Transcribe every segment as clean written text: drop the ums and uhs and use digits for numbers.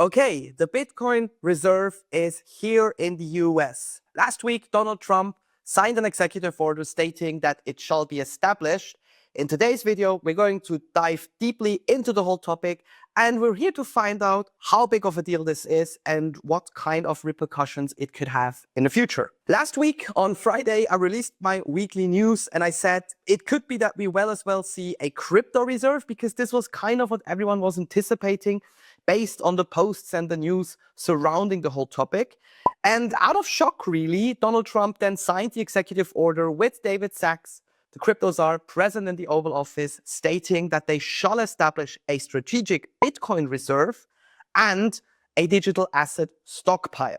Okay, the Bitcoin reserve is here in the US. Last week, Donald Trump signed an executive order stating that it shall be established. In today's video, we're going to dive deeply into the whole topic, and we're here to find out how big of a deal this is and what kind of repercussions it could have in the future. Last week on Friday, I released my weekly news and I said it could be that we as well see a crypto reserve, because this was kind of what everyone was anticipating based on the posts and the news surrounding the whole topic. And out of shock, really, Donald Trump then signed the executive order with David Sachs, the crypto czar, present in the Oval Office, stating that they shall establish a strategic Bitcoin reserve and a digital asset stockpile.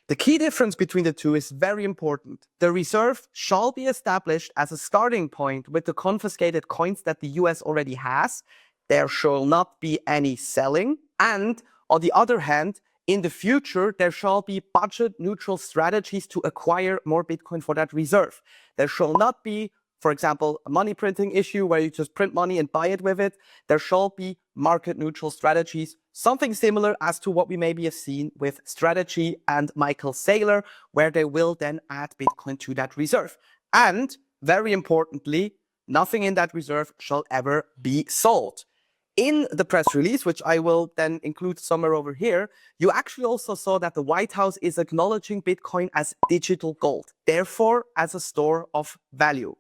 The key difference between the two is very important. The reserve shall be established as a starting point with the confiscated coins that the US already has. There shall not be any selling. And on the other hand, in the future, there shall be budget-neutral strategies to acquire more Bitcoin for that reserve. There shall not be, for example, a money printing issue where you just print money and buy it with it. There shall be market-neutral strategies, something similar as to what we maybe have seen with Strategy and Michael Saylor, where they will then add Bitcoin to that reserve. And very importantly, nothing in that reserve shall ever be sold. In the press release, which I will then include somewhere over here, you actually also saw that the White House is acknowledging Bitcoin as digital gold, therefore as a store of value.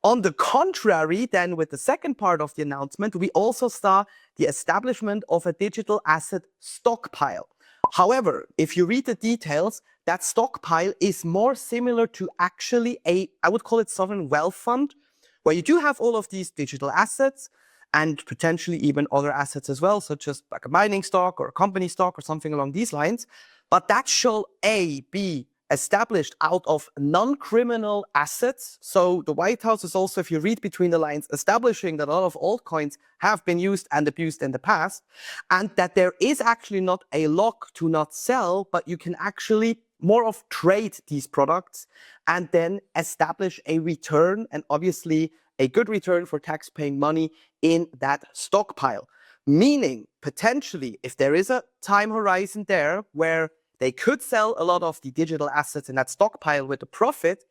On the contrary, then with the second part of the announcement, we also saw the establishment of a digital asset stockpile. However, if you read the details, that stockpile is more similar to actually I would call it sovereign wealth fund, where you do have all of these digital assets, and potentially even other assets as well, such as like a mining stock or a company stock or something along these lines. But that shall be established out of non-criminal assets. So the White House is also, if you read between the lines, establishing that a lot of altcoins have been used and abused in the past, and that there is actually not a lock to not sell, but you can actually more of trade these products and then establish a return, and obviously a good return for tax-paying money in that stockpile. Meaning, potentially, if there is a time horizon there where they could sell a lot of the digital assets in that stockpile with a profit,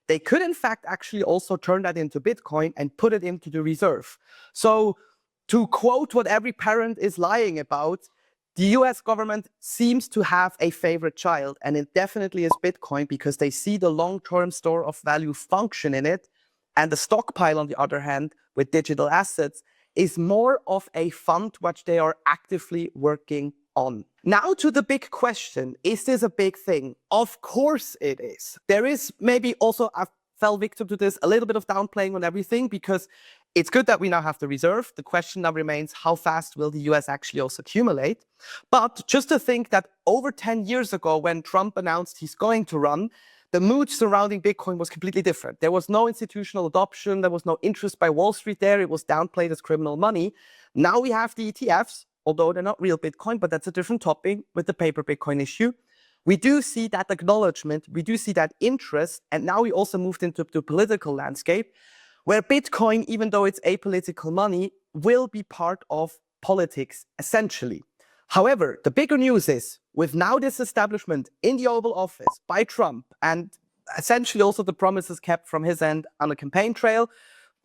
they could in fact actually also turn that into Bitcoin and put it into the reserve. So to quote what every parent is lying about, the US government seems to have a favorite child, and it definitely is Bitcoin, because they see the long-term store of value function in it. And the stockpile, on the other hand, with digital assets, is more of a fund which they are actively working on. Now to the big question, is this a big thing? Of course it is. There is maybe also, I fell victim to this, a little bit of downplaying on everything, because it's good that we now have the reserve. The question now remains, how fast will the US actually also accumulate? But just to think that over 10 years ago, when Trump announced he's going to run, the mood surrounding Bitcoin was completely different. There was no institutional adoption. There was no interest by Wall Street there. It was downplayed as criminal money. Now we have the ETFs, although they're not real Bitcoin, but that's a different topic with the paper Bitcoin issue. We do see that acknowledgement. We do see that interest. And now we also moved into the political landscape, where Bitcoin, even though it's apolitical money, will be part of politics, essentially. However, the bigger news is, with now this establishment in the Oval Office by Trump, and essentially also the promises kept from his end on the campaign trail,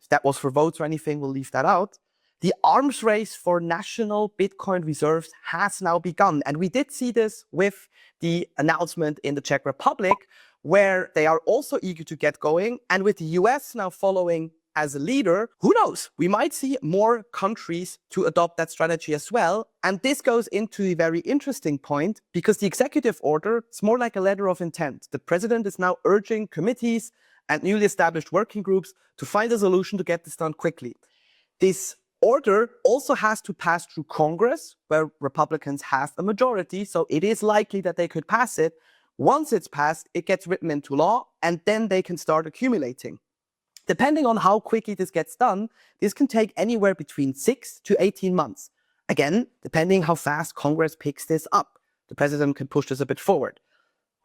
if that was for votes or anything, we'll leave that out, the arms race for national Bitcoin reserves has now begun. And we did see this with the announcement in the Czech Republic, where they are also eager to get going. And with the US now following as a leader, who knows? We might see more countries to adopt that strategy as well. And this goes into a very interesting point, because the executive order is more like a letter of intent. The president is now urging committees and newly established working groups to find a solution to get this done quickly. This order also has to pass through Congress, where Republicans have a majority, so it is likely that they could pass it. Once it's passed, it gets written into law, and then they can start accumulating. Depending on how quickly this gets done, this can take anywhere between 6 to 18 months. Again, depending how fast Congress picks this up. The president can push this a bit forward.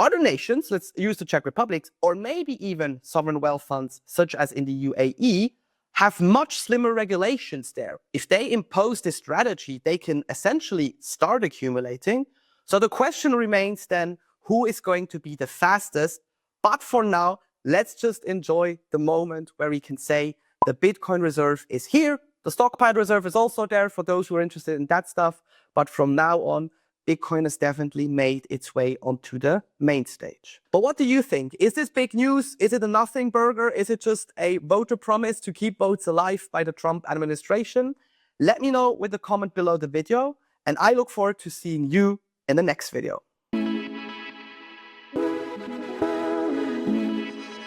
Other nations, let's use the Czech Republic, or maybe even sovereign wealth funds, such as in the UAE, have much slimmer regulations there. If they impose this strategy, they can essentially start accumulating. So the question remains then, who is going to be the fastest? But for now, let's just enjoy the moment where we can say the Bitcoin reserve is here. The stockpile reserve is also there for those who are interested in that stuff. But from now on, Bitcoin has definitely made its way onto the main stage. But what do you think? Is this big news? Is it a nothing burger? Is it just a voter promise to keep votes alive by the Trump administration? Let me know with a comment below the video, and I look forward to seeing you in the next video.